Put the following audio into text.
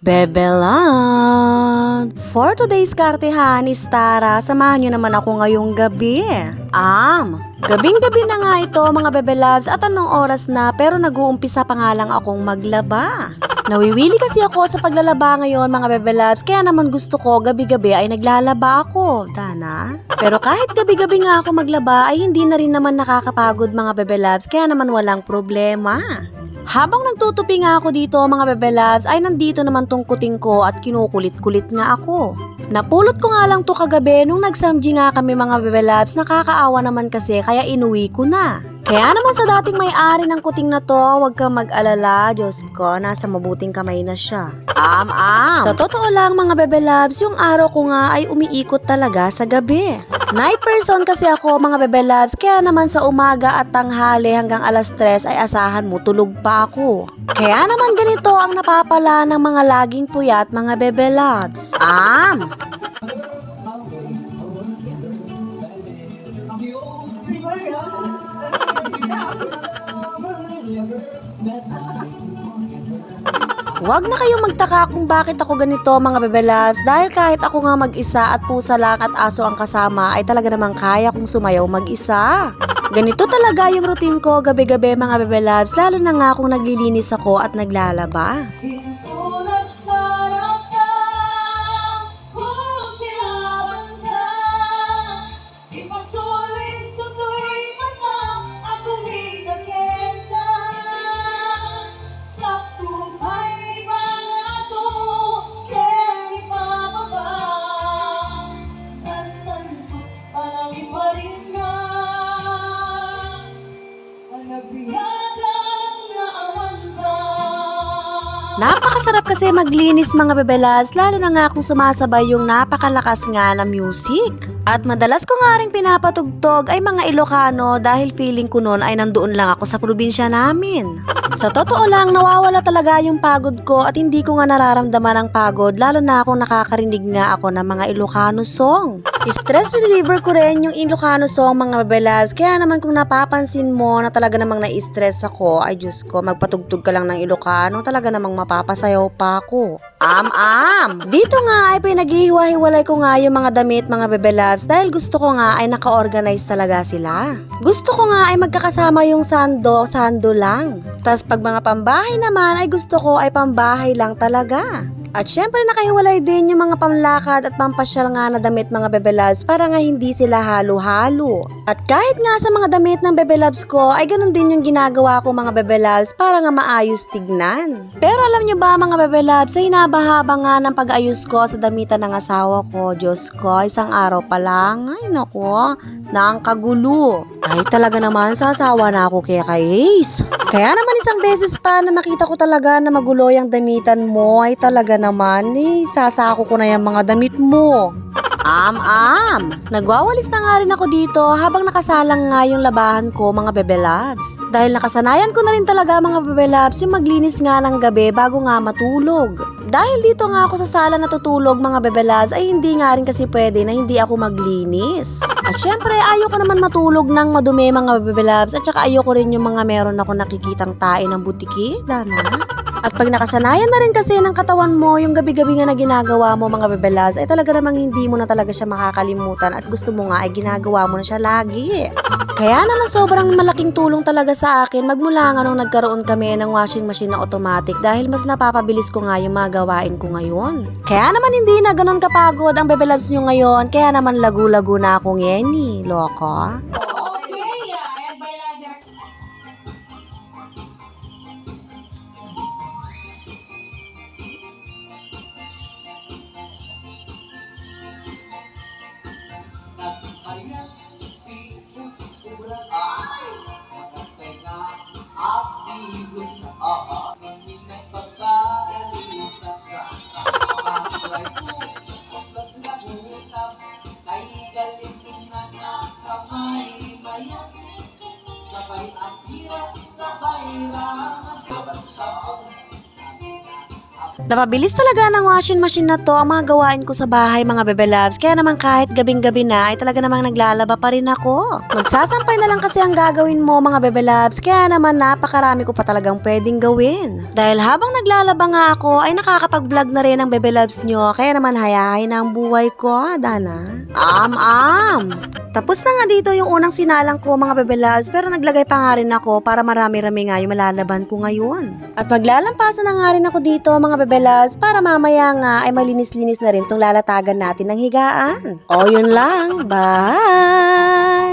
Bebe Love! For today's kartehan is Tara, samahan nyo naman ako ngayong gabi. Gabing-gabi na nga ito mga Bebe Loves at anong oras na pero nag-uumpisa pa nga lang akong maglaba. Nawiwili kasi ako sa paglalaba ngayon mga Bebe Loves, kaya naman gusto ko gabi-gabi ay naglalaba ako, Dana. Pero kahit gabi-gabi nga ako maglaba ay hindi na rin naman nakakapagod mga Bebe Loves, kaya naman walang problema. Habang nagtutupi nga ako dito mga Bebe Loves ay nandito naman tong kuting ko at kinukulit-kulit nga ako. Napulot ko nga lang to kagabi nung nagsamji nga kami mga Bebe Loves, nakakaawa naman kasi kaya inuwi ko na. Kaya naman sa dating may-ari ng kuting na to, huwag kang mag-alala, Diyos ko, nasa mabuting kamay na siya. Sa totoo lang mga Bebe Loves, yung araw ko nga ay umiikot talaga sa gabi. Night person kasi ako mga Bebe Loves, kaya naman sa umaga at tanghali hanggang alas 3 ay asahan mo tulog pa ako. Kaya naman ganito ang napapala ng mga laging puyat mga Bebe Loves. Huwag na kayong magtaka kung bakit ako ganito mga Bebe Loves, dahil kahit ako nga mag-isa at pusa lang at aso ang kasama ay talaga namang kaya kong sumayaw mag-isa. Ganito talaga yung routine ko gabi-gabi mga Bebe Loves, lalo na nga kung naglilinis ako at naglalaba. Napakasarap kasi maglinis mga Bebe Loves, lalo na nga kung sumasabay yung napakalakas nga na music. At madalas ko nga ring pinapatugtog ay mga Ilocano dahil feeling ko noon ay nandoon lang ako sa probinsya namin. Sa totoo lang, nawawala talaga yung pagod ko at hindi ko nga nararamdaman ang pagod, lalo na kung nakakarinig nga ako ng mga Ilocano song. Stress reliever ko rin yung Ilocano song mga Bebe Loves, kaya naman kung napapansin mo na talaga namang na-stress ako, ay Diyos ko, magpatugtog ka lang ng Ilocano, talaga namang mapapasayaw pa ako. Dito nga ay pinaghihiwa-hiwalay ko nga yung mga damit mga Bebe Loves dahil gusto ko nga ay naka-organize talaga sila. Gusto ko nga ay magkakasama yung sando lang. Tas pag mga pambahay naman ay gusto ko ay pambahay lang talaga. At syempre nakahiwalay din yung mga pamlakad at pampasyal nga na damit mga Bebe Loves para nga hindi sila halo-halo. At kahit nga sa mga damit ng Bebe Loves ko ay ganun din yung ginagawa ko mga Bebe Loves para nga maayos tignan. Pero alam nyo ba mga Bebe Loves, ay nabahaba nga ng pag-ayos ko sa damitan ng asawa ko. Diyos ko, isang araw pa lang, ay nako, nakakagulo. Ay talaga naman sasawa na ako kay Ace. Kaya naman isang beses pa na makita ko talaga na magulo yung damitan mo, ay talaga naman sasako ko na yung mga damit mo. Nagwawalis na nga rin ako dito habang nakasalang nga yung labahan ko mga Bebe Loves. Dahil nakasanayan ko na rin talaga mga Bebe Loves yung maglinis nga ng gabi bago nga matulog. Dahil dito nga ako sa sala natutulog mga Bebe Loves ay hindi nga rin kasi pwede na hindi ako maglinis. At syempre ayoko naman matulog ng madumi mga Bebe Loves, at saka ayoko rin yung mga meron ako nakikitang tae ng butiki, Dana. At pag nakasanayan na rin kasi ng katawan mo yung gabi-gabi nga na ginagawa mo mga Bebe Loves, ay talaga namang hindi mo na talaga siya makakalimutan at gusto mo nga ay ginagawa mo na siya lagi. Kaya naman sobrang malaking tulong talaga sa akin magmula nga nung nagkaroon kami ng washing machine na automatic dahil mas napapabilis ko nga yung mga gawain ko ngayon. Kaya naman hindi na ganun kapagod ang Bebe Loves nyo ngayon, kaya naman lagu-lagu na akong yeni, loko. Napabilis talaga ng washing machine na to ang mga gawain ko sa bahay mga bebe loves. Kaya naman kahit gabing-gabi na ay talaga namang naglalaba pa rin ako. Magsasampay na lang kasi ang gagawin mo mga bebe loves. Kaya naman napakarami ko pa talagang pwedeng gawin. Dahil habang naglalaba nga ako ay nakakapag-vlog na rin ang bebe loves nyo. Kaya naman hayahay na ang buhay ko, Dana. Tapos na nga dito yung unang sinalang ko mga bebe loves. Pero naglagay pa nga rin ako para marami-rami nga yung malalaban ko ngayon. At maglalampasan na nga rin ako dito mga bebe loves para mamaya nga ay malinis-linis na rin tong lalatagan natin ng higaan. O yun lang, bye!